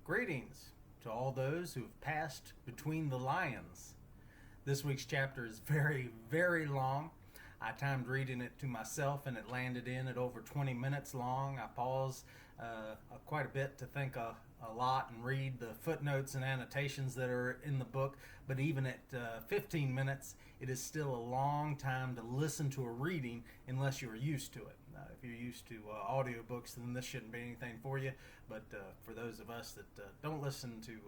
Greetings to all those who've passed between the lions. This week's chapter is very, very long. I timed reading it to myself and it landed in at over 20 minutes long. I paused quite a bit to think a lot and read the footnotes and annotations that are in the book, but even at 15 minutes, it is still a long time to listen to a reading unless you're used to it. If you're used to audiobooks, then this shouldn't be anything for you, but for those of us that don't listen to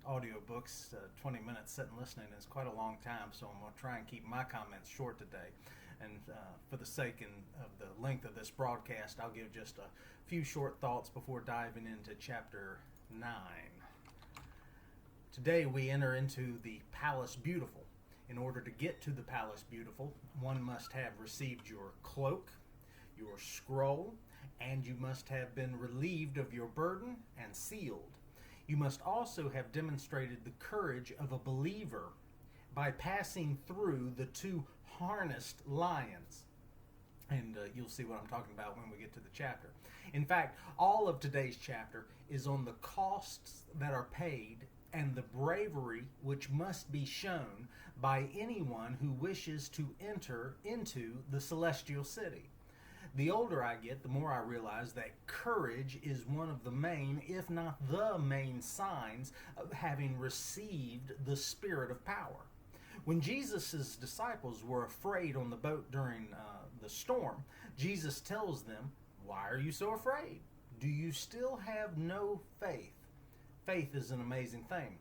audiobooks, 20 minutes sitting listening is quite a long time, so I'm going to try and keep my comments short today. And for the sake of the length of this broadcast, I'll give just a few short thoughts before diving into chapter 9. Today we enter into the Palace Beautiful. In order to get to the Palace Beautiful, one must have received your cloak, your scroll, and you must have been relieved of your burden and sealed. You must also have demonstrated the courage of a believer by passing through the two harnessed lions. And you'll see what I'm talking about when we get to the chapter. In fact, all of today's chapter is on the costs that are paid and the bravery which must be shown by anyone who wishes to enter into the celestial city. The older I get, the more I realize that courage is one of the main, if not the main, signs of having received the Spirit of power. When Jesus' disciples were afraid on the boat during the storm, Jesus tells them, "Why are you so afraid? Do you still have no faith?" Faith is an amazing thing.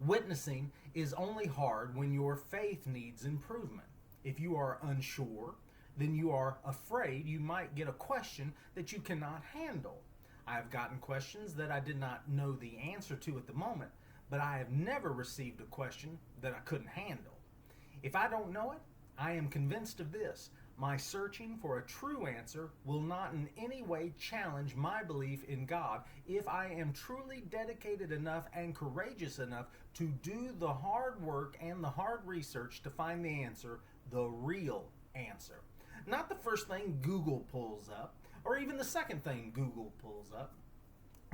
Witnessing is only hard when your faith needs improvement. If you are unsure, then you are afraid you might get a question that you cannot handle. I have gotten questions that I did not know the answer to at the moment, but I have never received a question that I couldn't handle. If I don't know it, I am convinced of this: my searching for a true answer will not in any way challenge my belief in God if I am truly dedicated enough and courageous enough to do the hard work and the hard research to find the answer, the real answer. Not the first thing Google pulls up, or even the second thing Google pulls up,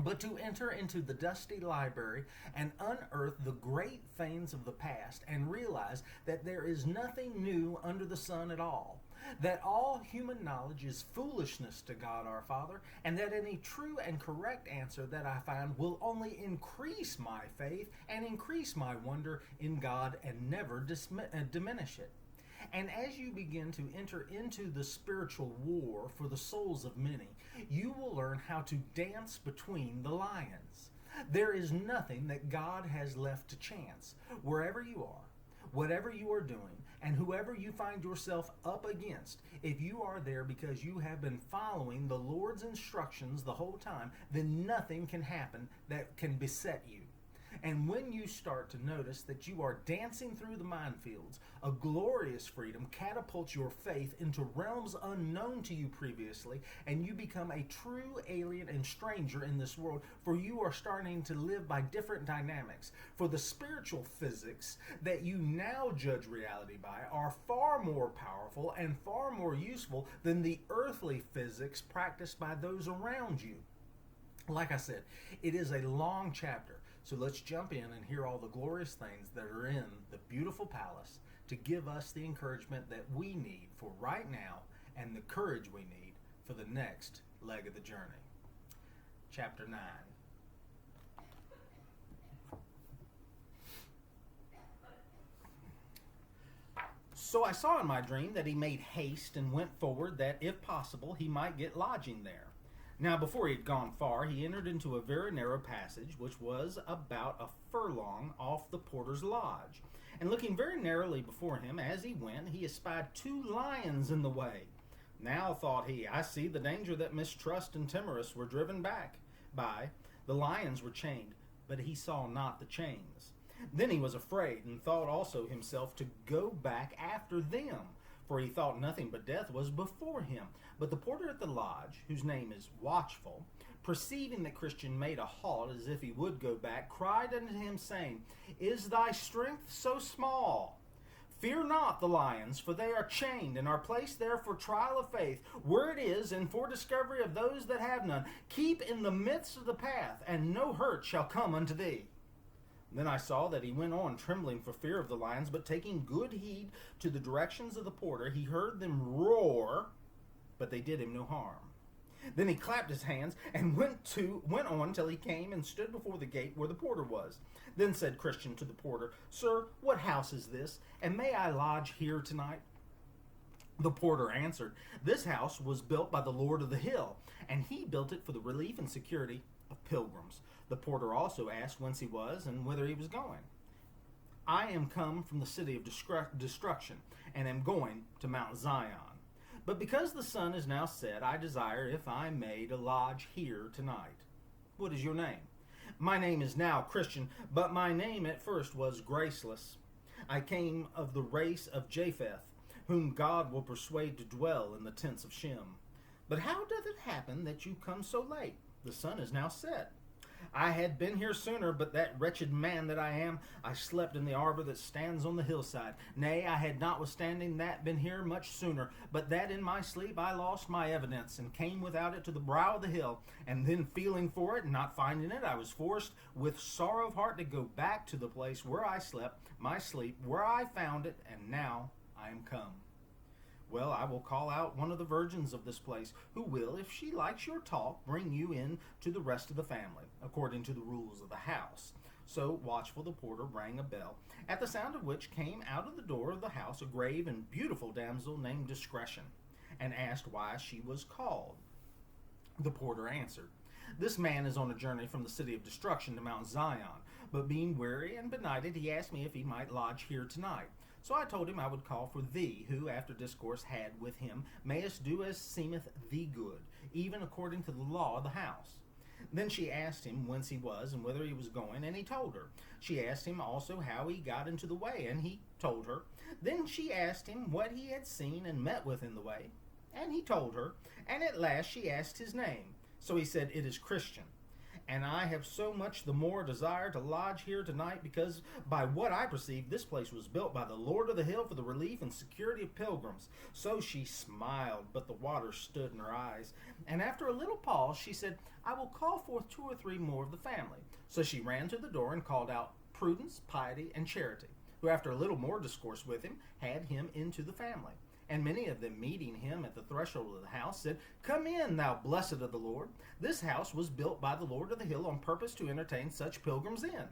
but to enter into the dusty library and unearth the great things of the past and realize that there is nothing new under the sun at all, that all human knowledge is foolishness to God our Father, and that any true and correct answer that I find will only increase my faith and increase my wonder in God and never diminish it. And as you begin to enter into the spiritual war for the souls of many, you will learn how to dance between the lions. There is nothing that God has left to chance. Wherever you are, whatever you are doing, and whoever you find yourself up against, if you are there because you have been following the Lord's instructions the whole time, then nothing can happen that can beset you. And when you start to notice that you are dancing through the minefields, a glorious freedom catapults your faith into realms unknown to you previously, and you become a true alien and stranger in this world, for you are starting to live by different dynamics. For the spiritual physics that you now judge reality by are far more powerful and far more useful than the earthly physics practiced by those around you. Like I said, it is a long chapter, so let's jump in and hear all the glorious things that are in the beautiful palace to give us the encouragement that we need for right now and the courage we need for the next leg of the journey. Chapter 9. So I saw in my dream that he made haste and went forward, that if possible he might get lodging there. Now before he had gone far, he entered into a very narrow passage, which was about a furlong off the porter's lodge. And looking very narrowly before him as he went, he espied two lions in the way. Now, thought he, I see the danger that mistrust and timorous were driven back by. The lions were chained, but he saw not the chains. Then he was afraid, and thought also himself to go back after them, for he thought nothing but death was before him. But the porter at the lodge, whose name is Watchful, perceiving that Christian made a halt as if he would go back, cried unto him, saying, Is thy strength so small? Fear not the lions, for they are chained and are placed there for trial of faith, where it is, and for discovery of those that have none. Keep in the midst of the path, and no hurt shall come unto thee. Then I saw that he went on trembling for fear of the lions, but taking good heed to the directions of the porter, he heard them roar, but they did him no harm. Then he clapped his hands and went on till he came and stood before the gate where the porter was. Then said Christian to the porter, Sir, what house is this, and may I lodge here tonight? The porter answered, This house was built by the Lord of the Hill, and he built it for the relief and security of pilgrims. The porter also asked whence he was and whither he was going. I am come from the city of destruction, and am going to Mount Zion. But because the sun is now set, I desire, if I may, to lodge here tonight. What is your name? My name is now Christian, but my name at first was Graceless. I came of the race of Japheth, whom God will persuade to dwell in the tents of Shem. But how doth it happen that you come so late? The sun is now set. I had been here sooner, but that wretched man that I am, I slept in the arbor that stands on the hillside. Nay, I had notwithstanding that been here much sooner, but that in my sleep I lost my evidence, and came without it to the brow of the hill, and then feeling for it, and not finding it, I was forced with sorrow of heart to go back to the place where I slept, my sleep, where I found it, and now I am come. Well, I will call out one of the virgins of this place, who will, if she likes your talk, bring you in to the rest of the family, according to the rules of the house. So watchful the porter rang a bell, at the sound of which came out of the door of the house a grave and beautiful damsel named Discretion, and asked why she was called. The porter answered, This man is on a journey from the city of destruction to Mount Zion, but being weary and benighted, he asked me if he might lodge here tonight. So I told him I would call for thee, who, after discourse had with him, mayest do as seemeth thee good, even according to the law of the house. Then she asked him whence he was, and whither he was going, and he told her. She asked him also how he got into the way, and he told her. Then she asked him what he had seen and met with in the way, and he told her. And at last she asked his name. So he said, It is Christian. And I have so much the more desire to lodge here tonight, because by what I perceive, this place was built by the Lord of the Hill for the relief and security of pilgrims. So she smiled, but the water stood in her eyes. And after a little pause, she said, I will call forth 2 or 3 more of the family. So she ran to the door and called out Prudence, Piety, and Charity, who after a little more discourse with him, had him into the family. And many of them, meeting him at the threshold of the house, said, Come in, thou blessed of the Lord. This house was built by the Lord of the Hill on purpose to entertain such pilgrims in.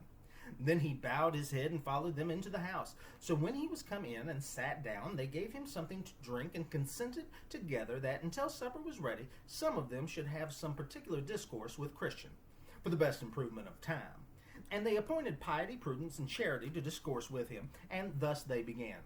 Then he bowed his head and followed them into the house. So when he was come in and sat down, they gave him something to drink, and consented together that until supper was ready, some of them should have some particular discourse with Christian, for the best improvement of time. And they appointed Piety, Prudence, and Charity to discourse with him, and thus they began.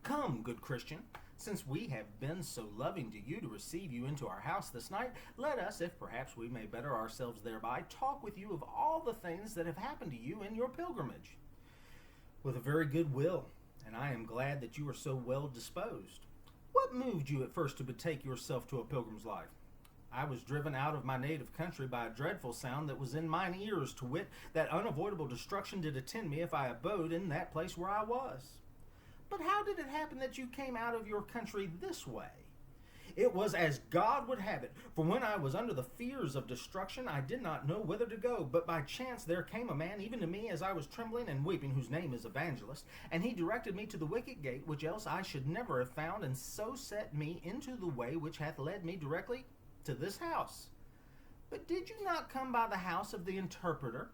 Come, good Christian, since we have been so loving to you to receive you into our house this night, let us, if perhaps we may better ourselves thereby, talk with you of all the things that have happened to you in your pilgrimage. With a very good will, and I am glad that you are so well disposed. What moved you at first to betake yourself to a pilgrim's life? I was driven out of my native country by a dreadful sound that was in mine ears, to wit, that unavoidable destruction did attend me if I abode in that place where I was. But how did it happen that you came out of your country this way? It was as God would have it, for when I was under the fears of destruction, I did not know whither to go, but by chance there came a man even to me as I was trembling and weeping, whose name is Evangelist, and he directed me to the wicket gate, which else I should never have found, and so set me into the way which hath led me directly to this house. But did you not come by the house of the interpreter?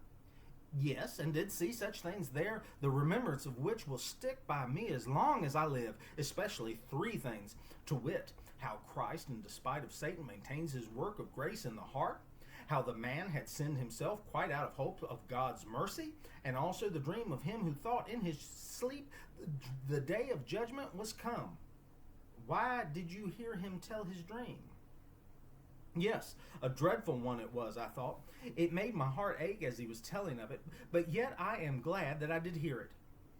Yes, and did see such things there, the remembrance of which will stick by me as long as I live, especially 3 things, to wit, how Christ, in despite of Satan, maintains his work of grace in the heart, how the man had sinned himself quite out of hope of God's mercy, and also the dream of him who thought in his sleep the day of judgment was come. Why did you hear him tell his dream? Yes, a dreadful one it was, I thought. It made my heart ache as he was telling of it, but yet I am glad that I did hear it.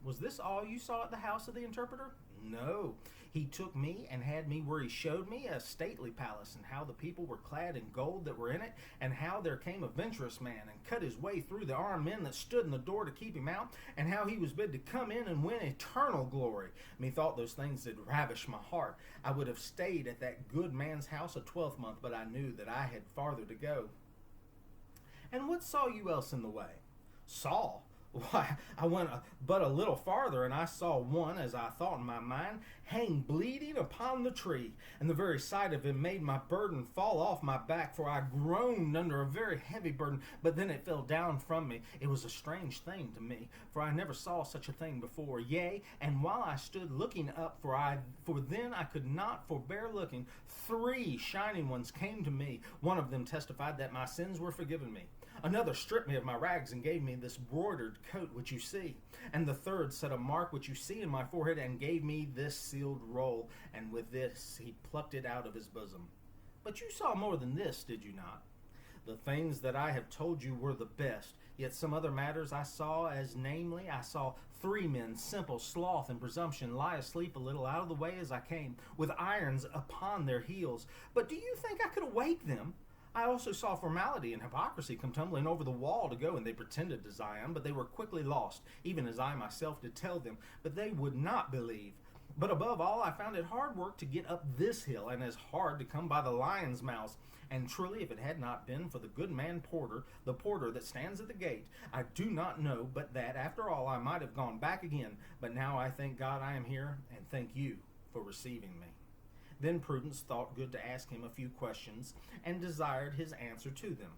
Was this all you saw at the house of the interpreter? No. He took me and had me where he showed me a stately palace, and how the people were clad in gold that were in it, and how there came a venturous man and cut his way through the armed men that stood in the door to keep him out, and how he was bid to come in and win eternal glory. Methought those things did ravish my heart. I would have stayed at that good man's house a 12th month, but I knew that I had farther to go. And what saw you else in the way? Saw? Why, I went but a little farther, and I saw one, as I thought in my mind, hang bleeding upon the tree, and the very sight of him made my burden fall off my back, for I groaned under a very heavy burden, but then it fell down from me. It was a strange thing to me, for I never saw such a thing before. Yea, and while I stood looking up, for then I could not forbear looking, 3 shining ones came to me. One of them testified that my sins were forgiven me. Another stripped me of my rags and gave me this broidered coat which you see. And the third set a mark which you see in my forehead and gave me this sealed roll. And with this he plucked it out of his bosom. But you saw more than this, did you not? The things that I have told you were the best. Yet some other matters I saw, as namely, I saw 3 men, simple, sloth, and presumption, lie asleep a little out of the way as I came, with irons upon their heels. But do you think I could awake them? I also saw formality and hypocrisy come tumbling over the wall to go, and they pretended to Zion, but they were quickly lost, even as I myself did tell them, but they would not believe. But above all, I found it hard work to get up this hill, and as hard to come by the lion's mouths. And truly, if it had not been for the good man porter, the porter that stands at the gate, I do not know but that, after all, I might have gone back again. But now I thank God I am here, and thank you for receiving me. Then Prudence thought good to ask him a few questions, and desired his answer to them.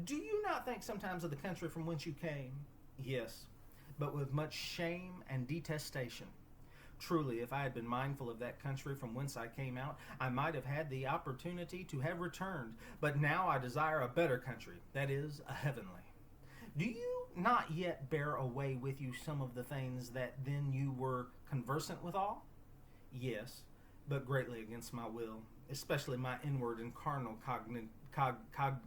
Do you not think sometimes of the country from whence you came? Yes, but with much shame and detestation. Truly, if I had been mindful of that country from whence I came out, I might have had the opportunity to have returned. But now I desire a better country, that is, a heavenly. Do you not yet bear away with you some of the things that then you were conversant withal? Yes, but greatly against my will, especially my inward and carnal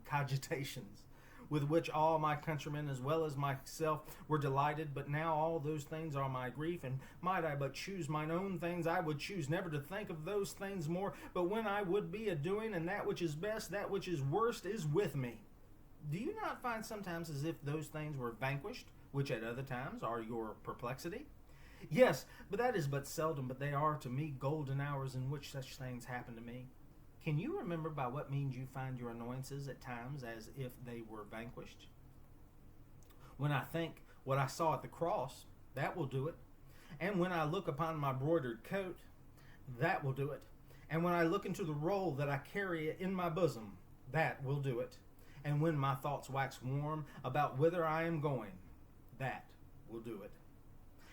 cogitations, with which all my countrymen as well as myself were delighted. But now all those things are my grief, and might I but choose mine own things, I would choose never to think of those things more. But when I would be a-doing, and that which is best, that which is worst is with me. Do you not find sometimes as if those things were vanquished, which at other times are your perplexity? Yes, but that is but seldom, but they are to me golden hours in which such things happen to me. Can you remember by what means you find your annoyances at times as if they were vanquished? When I think what I saw at the cross, that will do it. And when I look upon my broidered coat, that will do it. And when I look into the roll that I carry in my bosom, that will do it. And when my thoughts wax warm about whither I am going, that will do it.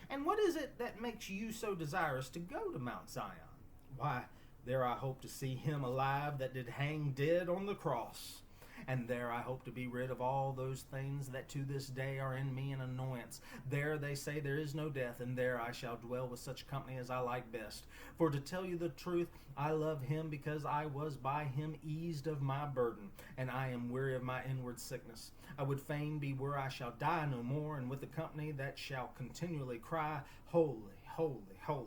And what is it that makes you so desirous to go to Mount Zion? Why, there I hope to see him alive that did hang dead on the cross. And there I hope to be rid of all those things that to this day are in me an annoyance. There they say there is no death, and there I shall dwell with such company as I like best. For to tell you the truth, I love him because I was by him eased of my burden, and I am weary of my inward sickness. I would fain be where I shall die no more, and with the company that shall continually cry, Holy, holy, holy.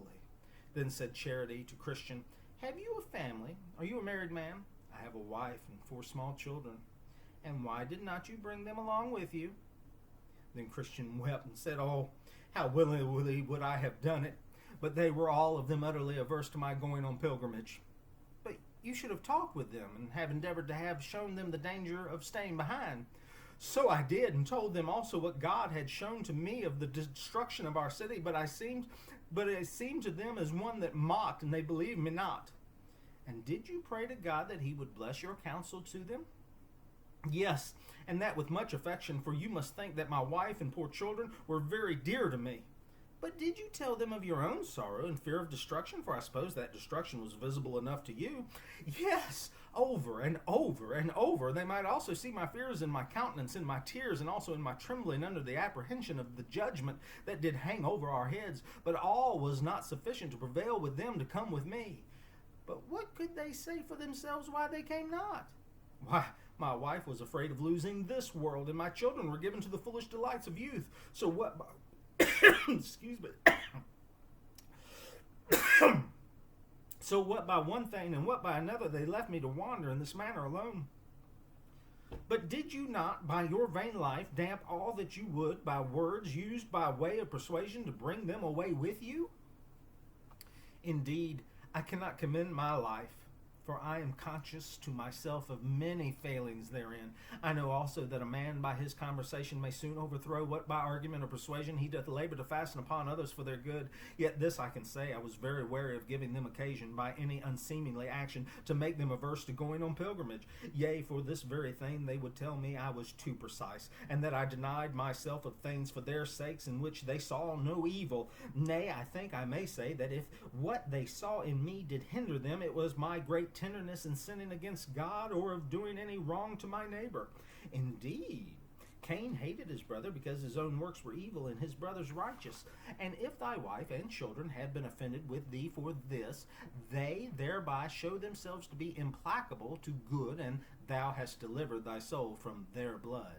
Then said Charity to Christian, Have you a family? Are you a married man? I have a wife and 4 small children. And why did not you bring them along with you? Then Christian wept and said, Oh, how willingly would I have done it, but they were all of them utterly averse to my going on pilgrimage. But you should have talked with them, and have endeavored to have shown them the danger of staying behind. So I did, and told them also what God had shown to me of the destruction of our city, but it seemed to them as one that mocked, and they believed me not. And did you pray to God that he would bless your counsel to them? Yes, and that with much affection, for you must think that my wife and poor children were very dear to me. But did you tell them of your own sorrow and fear of destruction? For I suppose that destruction was visible enough to you. Yes, over and over and over. They might also see my fears in my countenance, in my tears, and also in my trembling under the apprehension of the judgment that did hang over our heads. But all was not sufficient to prevail with them to come with me. But what could they say for themselves why they came not? Why, my wife was afraid of losing this world, and my children were given to the foolish delights of youth. So what... Excuse me. So what by one thing and what by another they left me to wander in this manner alone? But did you not, by your vain life, damp all that you would by words used by way of persuasion to bring them away with you? Indeed, I cannot commend my life, for I am conscious to myself of many failings therein. I know also that a man by his conversation may soon overthrow what by argument or persuasion he doth labor to fasten upon others for their good. Yet this I can say, I was very wary of giving them occasion by any unseemly action to make them averse to going on pilgrimage. Yea, for this very thing they would tell me I was too precise, and that I denied myself of things for their sakes in which they saw no evil. Nay, I think I may say that if what they saw in me did hinder them, it was my great tenderness in sinning against God, or of doing any wrong to my neighbor. Indeed, Cain hated his brother because his own works were evil and his brother's righteous. And if thy wife and children have been offended with thee for this, they thereby show themselves to be implacable to good, and thou hast delivered thy soul from their blood.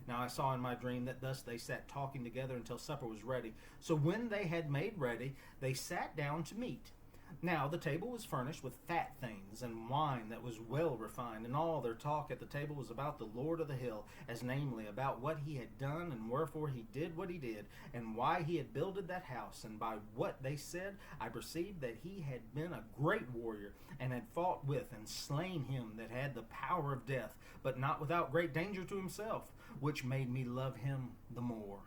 Now I saw in my dream that thus they sat talking together until supper was ready. So when they had made ready, they sat down to meat. Now the table was furnished with fat things, and wine that was well refined, and all their talk at the table was about the Lord of the hill, as namely about what he had done, and wherefore he did what he did, and why he had builded that house. And by what they said, I perceived that he had been a great warrior, and had fought with and slain him that had the power of death, but not without great danger to himself, which made me love him the more.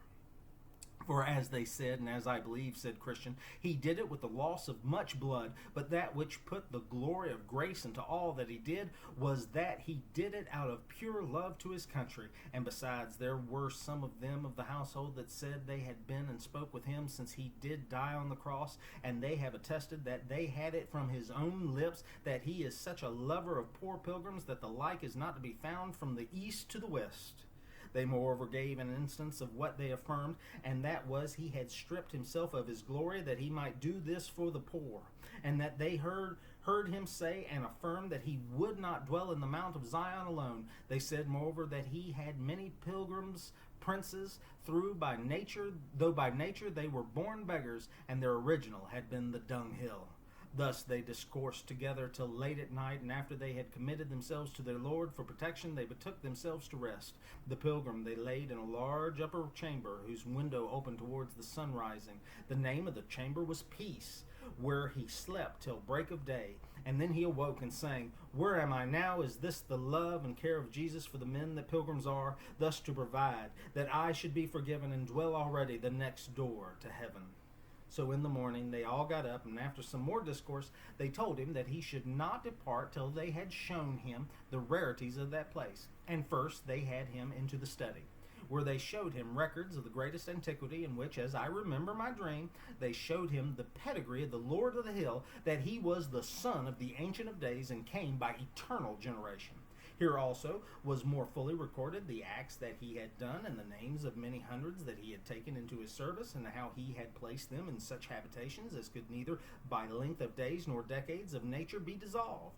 For as they said, and as I believe, said Christian, he did it with the loss of much blood, but that which put the glory of grace into all that he did was that he did it out of pure love to his country. And besides, there were some of them of the household that said they had been and spoke with him since he did die on the cross, and they have attested that they had it from his own lips, that he is such a lover of poor pilgrims that the like is not to be found from the east to the west. They moreover gave an instance of what they affirmed, and that was he had stripped himself of his glory, that he might do this for the poor, and that they heard him say and affirm that he would not dwell in the Mount of Zion alone. They said moreover that he had many pilgrims, princes, though by nature they were born beggars, and their original had been the dunghill. Thus they discoursed together till late at night, and after they had committed themselves to their Lord for protection, they betook themselves to rest. The pilgrim they laid in a large upper chamber, whose window opened towards the sun rising. The name of the chamber was Peace, where he slept till break of day. And then he awoke and sang, Where am I now? Is this the love and care of Jesus for the men that pilgrims are, thus to provide, that I should be forgiven and dwell already the next door to heaven? So in the morning they all got up, and after some more discourse, they told him that he should not depart till they had shown him the rarities of that place. And first they had him into the study, where they showed him records of the greatest antiquity, in which, as I remember my dream, they showed him the pedigree of the Lord of the hill, that he was the son of the Ancient of Days, and came by eternal generation. Here also was more fully recorded the acts that he had done, and the names of many hundreds that he had taken into his service, and how he had placed them in such habitations as could neither by length of days nor decades of nature be dissolved.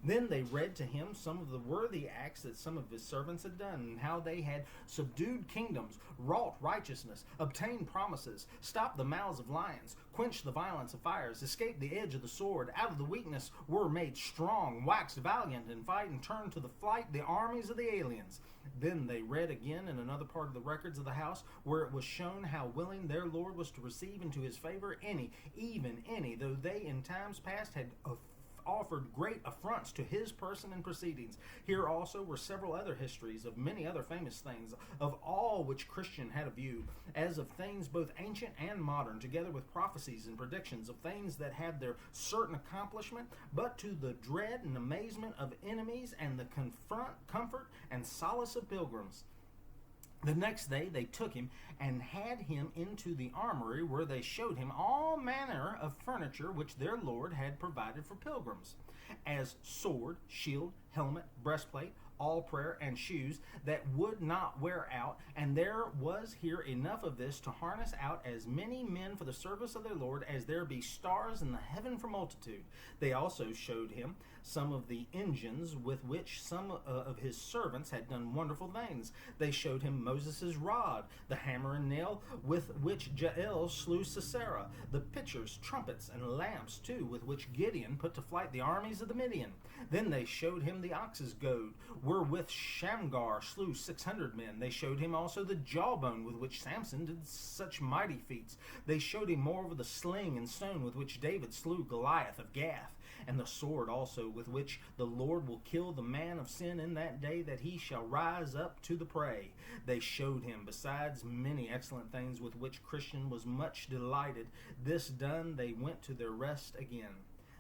Then they read to him some of the worthy acts that some of his servants had done, and how they had subdued kingdoms, wrought righteousness, obtained promises, stopped the mouths of lions, quenched the violence of fires, escaped the edge of the sword, out of the weakness were made strong, waxed valiant in fight, and turned to the flight the armies of the aliens. Then they read again in another part of the records of the house, where it was shown how willing their Lord was to receive into his favor any, even any, though they in times past had offered great affronts to his person and proceedings. Here also were several other histories of many other famous things, of all which Christian had a view, as of things both ancient and modern, together with prophecies and predictions of things that had their certain accomplishment, but to the dread and amazement of enemies, and the comfort and solace of pilgrims. The next day they took him and had him into the armory, where they showed him all manner of furniture which their Lord had provided for pilgrims, as sword, shield, helmet, breastplate, all prayer, and shoes that would not wear out. And there was here enough of this to harness out as many men for the service of their Lord as there be stars in the heaven for multitude. They also showed him some of the engines with which some of his servants had done wonderful things. They showed him Moses' rod, the hammer and nail with which Jael slew Sisera, the pitchers, trumpets, and lamps too, with which Gideon put to flight the armies of the Midian. Then they showed him the ox's goad, wherewith Shamgar slew 600 men. They showed him also the jawbone with which Samson did such mighty feats. They showed him moreover the sling and stone with which David slew Goliath of Gath, and the sword also with which the Lord will kill the man of sin in that day, that he shall rise up to the prey. They showed him, besides many excellent things with which Christian was much delighted. This done, they went to their rest again.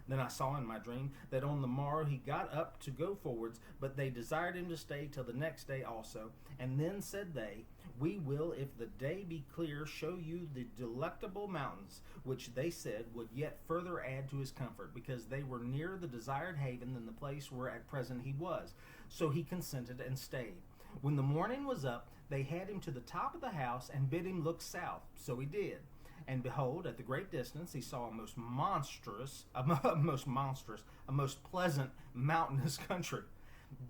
Then I saw in my dream that on the morrow he got up to go forwards, but they desired him to stay till the next day also. And then said they, We will, if the day be clear, show you the delectable mountains, which they said would yet further add to his comfort, because they were nearer the desired haven than the place where at present he was. So he consented and stayed. When the morning was up, they had him to the top of the house, and bid him look south. So he did. And behold, at the great distance, he saw a most pleasant mountainous country,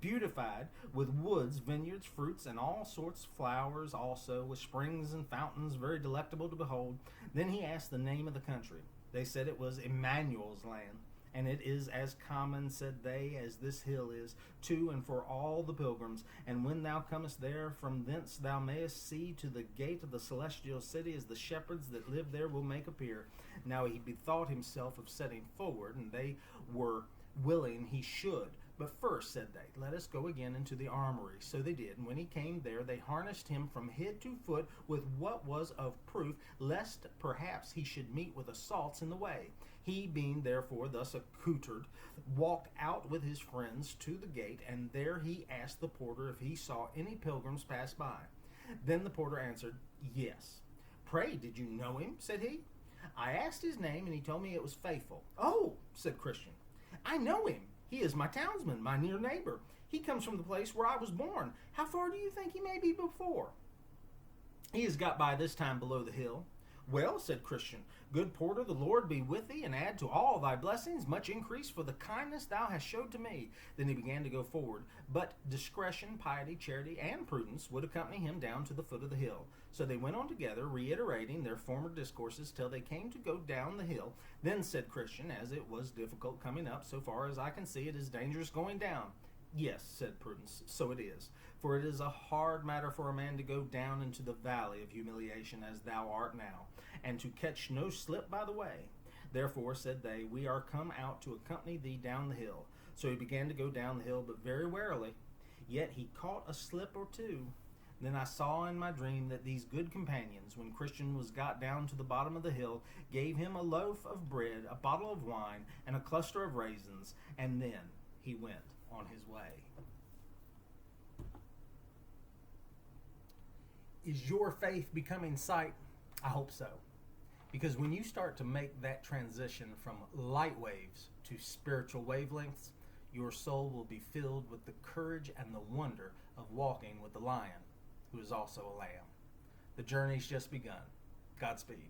beautified with woods, vineyards, fruits, and all sorts of flowers, also with springs and fountains, very delectable to behold. Then he asked the name of the country. They said it was Emmanuel's land. And it is as common, said they, as this hill is, to and for all the pilgrims. And when thou comest there, from thence thou mayest see to the gate of the celestial city, as the shepherds that live there will make appear. Now he bethought himself of setting forward, and they were willing he should. But first, said they, let us go again into the armory. So they did, and when he came there, they harnessed him from head to foot with what was of proof, lest perhaps he should meet with assaults in the way. He, being therefore thus accoutred, walked out with his friends to the gate, and there he asked the porter if he saw any pilgrims pass by. Then the porter answered, Yes. Pray, did you know him? Said he. I asked his name, and he told me it was Faithful. Oh, said Christian, I know him. He is my townsman, my near neighbor. He comes from the place where I was born. How far do you think he may be before? He has got by this time below the hill. Well, said Christian, good porter, the Lord be with thee, and add to all thy blessings much increase for the kindness thou hast showed to me. Then he began to go forward, but discretion, piety, charity, and prudence would accompany him down to the foot of the hill. So they went on together, reiterating their former discourses, till they came to go down the hill. Then said Christian, as it was difficult coming up, so far as I can see, it is dangerous going down. Yes, said Prudence, so it is. For it is a hard matter for a man to go down into the valley of humiliation as thou art now, and to catch no slip by the way. Therefore, said they, we are come out to accompany thee down the hill. So he began to go down the hill, but very warily. Yet he caught a slip or two. Then I saw in my dream that these good companions, when Christian was got down to the bottom of the hill, gave him a loaf of bread, a bottle of wine, and a cluster of raisins, and then he went on his way. Is your faith becoming sight? I hope so. Because when you start to make that transition from light waves to spiritual wavelengths, your soul will be filled with the courage and the wonder of walking with the Lion, who is also a lamb. The journey's just begun. Godspeed.